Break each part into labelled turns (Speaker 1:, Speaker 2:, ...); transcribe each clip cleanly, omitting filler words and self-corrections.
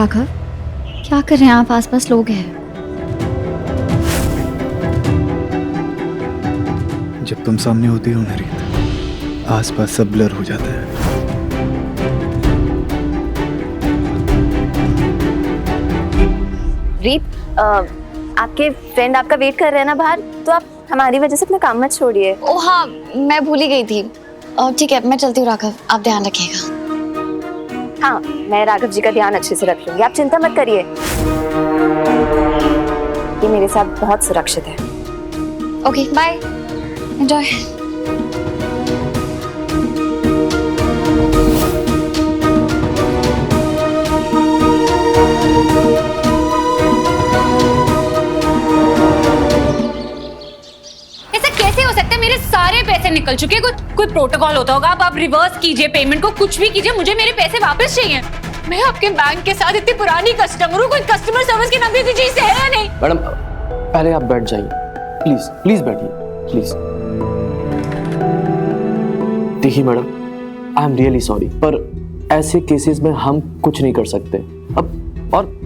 Speaker 1: राघव, क्या कर रहे हैं आप? आसपास लोग हैं।
Speaker 2: जब तुम सामने होती हो ना रीत, आसपास सब ब्लर हो जाता है।
Speaker 3: रीत, आपके फ्रेंड आपका वेट कर रहे हैं ना बाहर, तो आप हमारी वजह से अपना काम मत छोड़िए।
Speaker 1: ओह हाँ, मैं भूल ही गई थी। ठीक है, मैं चलती हूँ राघव, आप ध्यान रखिएगा।
Speaker 3: हाँ, मैं राघव जी का ध्यान अच्छे से रख लूंगी, आप चिंता मत करिए। ये मेरे साथ बहुत सुरक्षित है।
Speaker 1: Okay, bye, enjoy.
Speaker 4: मेरे सारे पैसे निकल चुके हैं। कोई प्रोटोकॉल होता होगा, आप रिवर्स कीजिए पेमेंट को, कुछ भी कीजिए, मुझे मेरे पैसे वापस चाहिए। मैं आपके बैंक के साथ इतनी पुरानी कस्टमर हूँ, कोई कस्टमर सर्विस की नाम की चीज है या नहीं?
Speaker 5: मैडम पहले आप बैठ जाइए, प्लीज प्लीज बैठिए प्लीज। देखिए madam, I am really sorry, पर ऐसे केसेस में हम कुछ नहीं कर सकते। अब और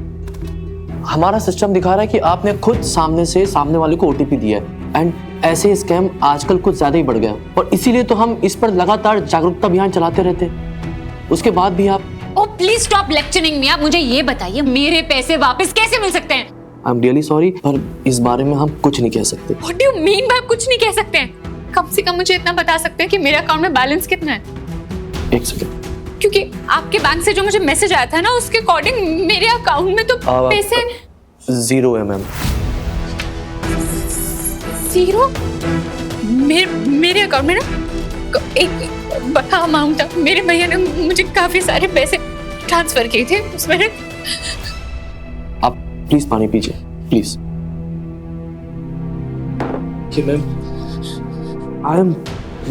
Speaker 5: हमारा सिस्टम दिखा रहा है कि आपने खुद सामने वाले को ओटीपी दिया है, एंड ऐसे स्कैम आजकल कुछ ज्यादा ही बढ़ गया, और इसीलिए तो हम इस पर लगातार जागरूकता अभियान चलाते रहते हैं। उसके बाद भी आप
Speaker 4: ओह प्लीज स्टॉप लेक्चरिंग मी। आप मुझे ये बताइए, मेरे पैसे वापस कैसे मिल सकते हैं?
Speaker 5: आई एम रियली सॉरी, पर इस बारे में हम कुछ नहीं कह सकते।
Speaker 4: What do you mean by कुछ नहीं कह सकते हैं? कम से कम मुझे इतना बता सकते हैं कि मेरे अकाउंट में बैलेंस कितना है?
Speaker 5: एक सेकंड,
Speaker 4: क्योंकि आपके बैंक से जो मुझे मैसेज आया था ना, उसके अकॉर्डिंग मेरे अकाउंट में तो पैसे
Speaker 5: 0 है मैम।
Speaker 4: 0? मेरे अकाउंट में ना एक बड़ा अमाउंट था। मेरे भैया ने मुझे काफी सारे पैसे ट्रांसफर किए थे उसमें।
Speaker 5: आप प्लीज पानी पीजिए please. Ma'am, I am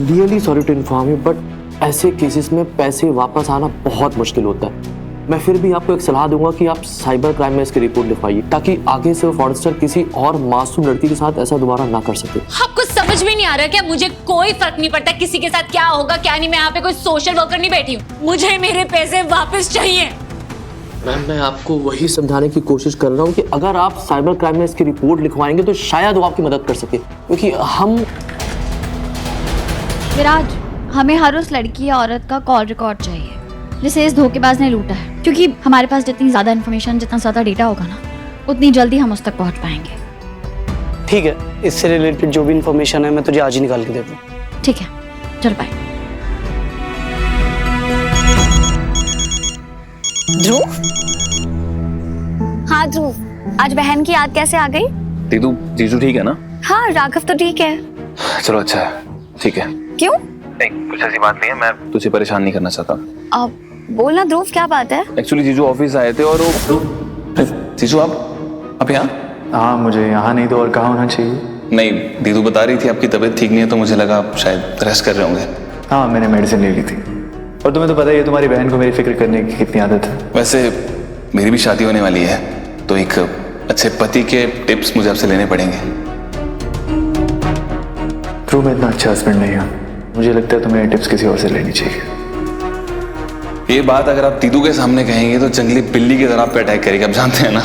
Speaker 5: really sorry to inform you, but ऐसे केसेस में पैसे वापस आना बहुत मुश्किल होता है। मैं फिर भी आपको एक सलाह दूंगा कि आप साइबर क्राइम में इसकी रिपोर्ट लिखवाइए, ताकि आगे से वो फ्रॉडस्टर किसी और मासूम लड़की के साथ ऐसा दोबारा ना कर सके।
Speaker 4: आपको समझ में नहीं आ रहा क्या? मुझे कोई फर्क नहीं पड़ता किसी के साथ क्या होगा क्या नहीं। मैं यहाँ पे कोई सोशल वर्कर नहीं बैठी हूँ। मुझे मेरे पैसे वापस चाहिए।
Speaker 5: मैम, मैं आपको वही समझाने की कोशिश कर रहा हूँ कि अगर आप साइबर क्राइम में इसकी रिपोर्ट लिखवाएंगे तो शायद वो आपकी मदद कर सके, क्योंकि हम
Speaker 1: विराज, हमें हर उस लड़की या औरत का कॉल रिकॉर्ड चाहिए जिसे इस धोखेबाज ने लूटा है, क्योंकि हमारे पास जितनी ज्यादा इन्फॉर्मेशन, जितना ज्यादा डेटा होगा ना, उतनी जल्दी हम उस तक पहुंच पाएंगे।
Speaker 6: ठीक है, इससे रिलेटेड जो भी इन्फॉर्मेशन है मैं तुझे आज ही निकाल के देता हूँ।
Speaker 1: ठीक है, चल बाय।
Speaker 3: ध्रुव? हाँ ध्रुव, आज बहन की याद कैसे आ गई?
Speaker 7: दीदू, जीजू ठीक है ना?
Speaker 3: हाँ, राघव तो ठीक है।
Speaker 7: चलो अच्छा है, ठीक है।
Speaker 3: क्यों?
Speaker 7: नहीं, कुछ ऐसी बात नहीं है, मैं तुझे परेशान नहीं करना चाहता।
Speaker 3: अब बोलना ध्रुव, क्या बात है?
Speaker 7: एक्चुअली जीजू ऑफिस आए थे और वो जीजू आप यहाँ?
Speaker 2: हाँ, मुझे यहाँ नहीं तो और कहाँ होना चाहिए?
Speaker 7: नहीं, दीदू बता रही थी आपकी तबीयत ठीक नहीं है, तो मुझे लगा आप शायद रेस्ट कर रहे होंगे।
Speaker 2: हाँ, मैंने मेडिसिन ले ली थी। और तुम्हें तो पता ही है तुम्हारी बहन को मेरी फिक्र करने की कितनी आदत है।
Speaker 7: वैसे मेरी भी शादी होने वाली है, तो एक अच्छे पति के टिप्स मुझे आपसे लेने पड़ेंगे।
Speaker 2: ट्रू, मैं इतना अच्छा हस्बैंड नहीं हूँ। मुझे लगता है तुम्हें टिप्स किसी और से लेनी चाहिए।
Speaker 7: ये बात अगर आप दीदू के सामने कहेंगे तो जंगली बिल्ली की तरह आप पे अटैक करेगी, आप जानते हैं ना।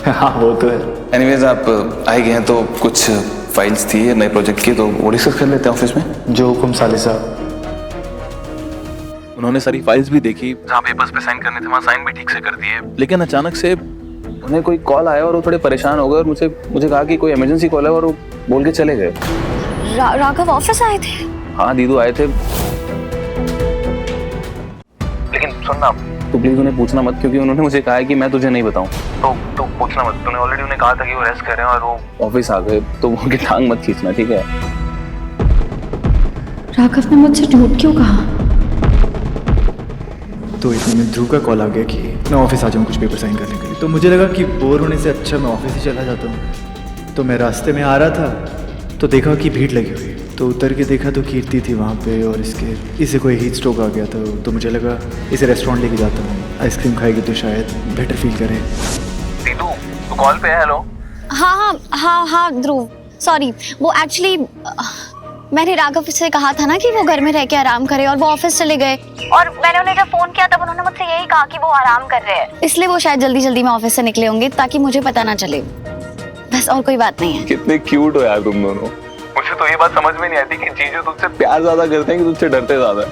Speaker 2: हाँ, वो तो है।
Speaker 7: एनीवेज, आप आए गए हैं तो कुछ फाइल्स थी नए प्रोजेक्ट की, तो वो डिस्कस कर लेते हैं ऑफिस में।
Speaker 2: जो हुकुम साले साहब।
Speaker 7: उन्होंने सारी फाइल्स भी देखी, जहाँ पेपर्स पे साइन करने थे वहाँ साइन भी ठीक से कर दिए, लेकिन अचानक से उन्हें कोई कॉल आया और वो थोड़े परेशान हो गए और मुझे कहा कि कोई इमरजेंसी कॉल है, और वो बोल के चले गए।
Speaker 3: राघव ऑफिस आए थे?
Speaker 7: हाँ, दीदू आए थे, लेकिन सुन ना, तो प्लीज उन्हें पूछना मत, क्योंकि उन्होंने मुझे कहा है कि मैं तुझे नहीं बताऊं। तो पूछना मत, तूने ऑलरेडी उन्हें कहा था कि वो रेस्ट कर रहे हैं और वो ऑफिस आ गए, तो उनकी टांग मत खींचना, ठीक है?
Speaker 1: राघव ने मुझसे झूठ क्यों कहा?
Speaker 2: तो इतने में ध्रुव का कॉल आ गया कि मैं ऑफिस आ जाऊँ कुछ पेपर साइन करने के लिए। तो मुझे लगा कि बोर होने से अच्छा मैं ऑफिस ही चला जाता हूँ। तो मैं रास्ते में आ रहा था तो देखा कि भीड़ लगी हुई है, तो उतर के देखा तो कीर्ति थी वहाँ पे, और इसे कोई हीट स्ट्रोक आ गया था। तो मुझे लगा इसे रेस्टोरेंट लेके जाता हूँ, आइसक्रीम खाएगी तो शायद बेटर फील करे।
Speaker 7: दीदू, तू कॉल पे है? हेलो।
Speaker 3: हाँ ध्रुव, सॉरी, वो एक्चुअली मैंने राघव से कहा था ना कि वो घर में रह के आराम करे, और वो ऑफिस चले गए, और मैंने उन्हें जब फोन किया तब उन्होंने मुझसे यही कहा कि वो आराम कर रहे हैं, इसलिए वो शायद जल्दी जल्दी में ऑफिस से निकले होंगे ताकि मुझे पता ना चले, बस और कोई बात नहीं है।
Speaker 7: कितने क्यूट हो यार तुम दोनों। मुझे तो ये बात समझ में नहीं आती कि जीजू तुझसे प्यार ज्यादा करते हैं कि तुझसे डरते ज्यादा है।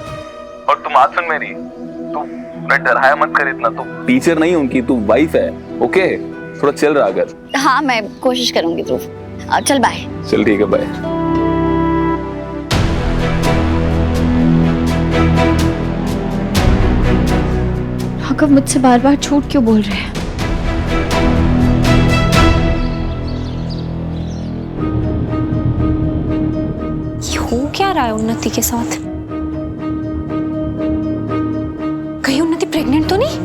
Speaker 7: और तुम बात सुन मेरी, तू डराया मत कर इतना, तू टीचर नहीं उनकी, तू वाइफ है, ओके? थोड़ा चिल रहा कर।
Speaker 3: हाँ मैं कोशिश करूंगी ध्रुव, चल बाय।
Speaker 7: चल ठीक है, बाय।
Speaker 1: राघव मुझसे बार बार झूठ क्यों बोल रहे हैं?
Speaker 4: हो क्या रहा है उन्नति के साथ? कहीं उन्नति प्रेग्नेंट तो नहीं?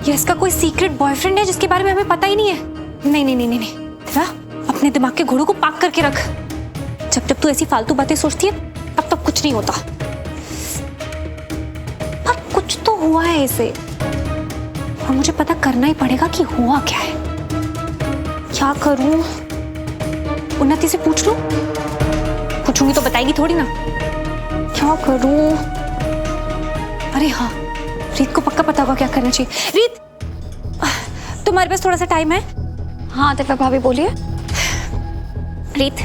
Speaker 4: या इसका कोई सीक्रेट बॉयफ्रेंड है जिसके बारे में हमें पता ही नहीं है? नहीं नहीं नहीं नहीं नहीं, दिव्या, अपने दिमाग के घोड़ों को पाक करके रख। जब जब तू ऐसी फालतू बातें सोचती है तब तब कुछ नहीं होता। पर कुछ तो हुआ है इसे, और मुझे पता करना ही पड़ेगा कि हुआ क्या है। क्या करूं? उन्नति से पूछ लूं? पूछूंगी तो बताएगी थोड़ी ना। क्या करूं? अरे हाँ, रीत को पक्का पता होगा क्या करना चाहिए। रीत, तुम्हारे पास थोड़ा सा टाइम है?
Speaker 3: हाँ दिव्या भाभी बोलिए।
Speaker 4: रीत,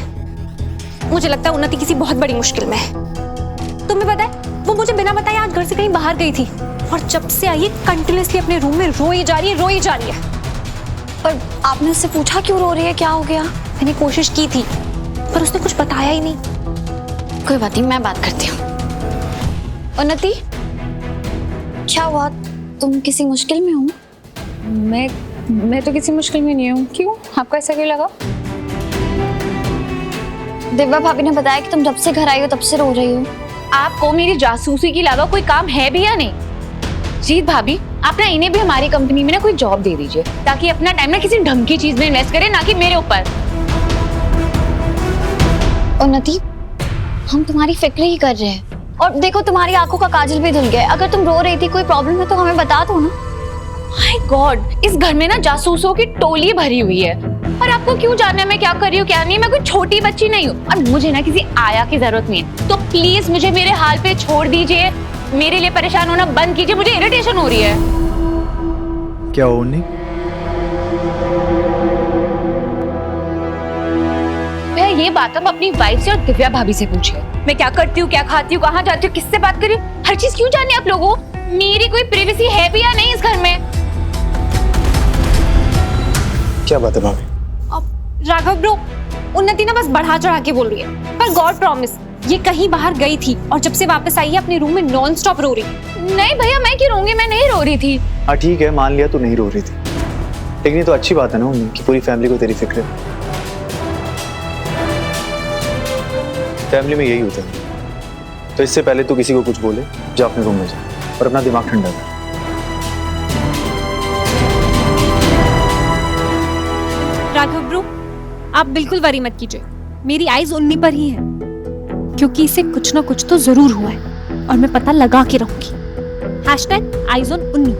Speaker 4: मुझे लगता है उन्नति किसी बहुत बड़ी मुश्किल में है। तुम्हें पता है, वो मुझे बिना बताए आज घर से कहीं बाहर गई थी, और जब से आई कंटिन्यूअसली अपने रूम में रोई जा रही है।
Speaker 3: पर आपने उससे पूछा क्यों रो रही है, क्या हो गया?
Speaker 4: मैंने कोशिश की थी पर उसने कुछ बताया ही नहीं।
Speaker 3: कोई बात नहीं, मैं बात करती हूँ। उन्नति, क्या हुआ? तुम किसी मुश्किल में हो?
Speaker 4: मैं तो किसी मुश्किल में नहीं हूँ। क्यों? आपको ऐसा क्यों लगा?
Speaker 3: दिव्या भाभी ने बताया कि तुम जब से घर आई हो तब से रो रही हो।
Speaker 4: आपको मेरी जासूसी के अलावा कोई काम है भी या नहीं? जीत भाभी, आप ना इन्हें भी हमारी कंपनी में ना कोई जॉब दे दीजिए, ताकि अपना टाइम ना किसी ढंग की चीज में इन्वेस्ट करें, ना कि मेरे ऊपर।
Speaker 3: उन्नति, हम तुम्हारी फिक्र ही कर रहे हैं, और देखो तुम्हारी आंखों का काजल भी धुल गया। अगर तुम रो रही थी, कोई प्रॉब्लम है तो हमें बता दो ना।
Speaker 4: माय गॉड, इस घर में ना जासूसों की टोली भरी हुई है, और आपको क्यों जानना मैं क्या कर रही हूँ क्या नहीं? मैं कोई छोटी बच्ची नहीं हूँ, और मुझे ना किसी आया की जरूरत नहीं है। तो प्लीज मुझे मेरे हाल पे छोड़ दीजिए, मेरे लिए परेशान होना बंद कीजिए, मुझे इरिटेशन हो रही है।
Speaker 2: क्या हो नहीं?
Speaker 4: मैं ये बात अब अपनी वाइफ से और दिव्या भाभी से पूछिए। मैं क्या करती हूँ, क्या खाती हूँ, कहाँ जाती हूँ, किससे बात कर रही हूँ, हर चीज क्यों जाननी आप लोगों? मेरी कोई प्राइवेसी है भी या नहीं इस घर में?
Speaker 5: क्या बात है भाभी?
Speaker 4: राघव ब्रो, उन्नति ना बस बढ़ा चढ़ा के बोल रही है, पर गॉड प्रॉमिस ये कहीं बाहर गई थी, और जब से वापस आई है अपने रूम में नॉन स्टॉप रो रही। नहीं भैया, मैं क्यों रोऊंगी? मैं नहीं रो रही थी।
Speaker 2: हाँ ठीक है, मान लिया तू नहीं रो रही थी, लेकिन ये तो अच्छी बात है ना कि पूरी फैमिली को तेरी फिक्र है। फैमिली में यही होता है। तो इससे पहले तू किसी को कुछ बोले, जा अपने रूम में जा और अपना दिमाग ठंडा कर।
Speaker 4: राघव ब्रो, आप बिल्कुल वरी मत कीजिए, मेरी आईज उन्नी पर ही है, क्योंकि इसे कुछ ना कुछ तो जरूर हुआ है, और मैं पता लगा के रहूंगी। #आईज ऑन उन्नी।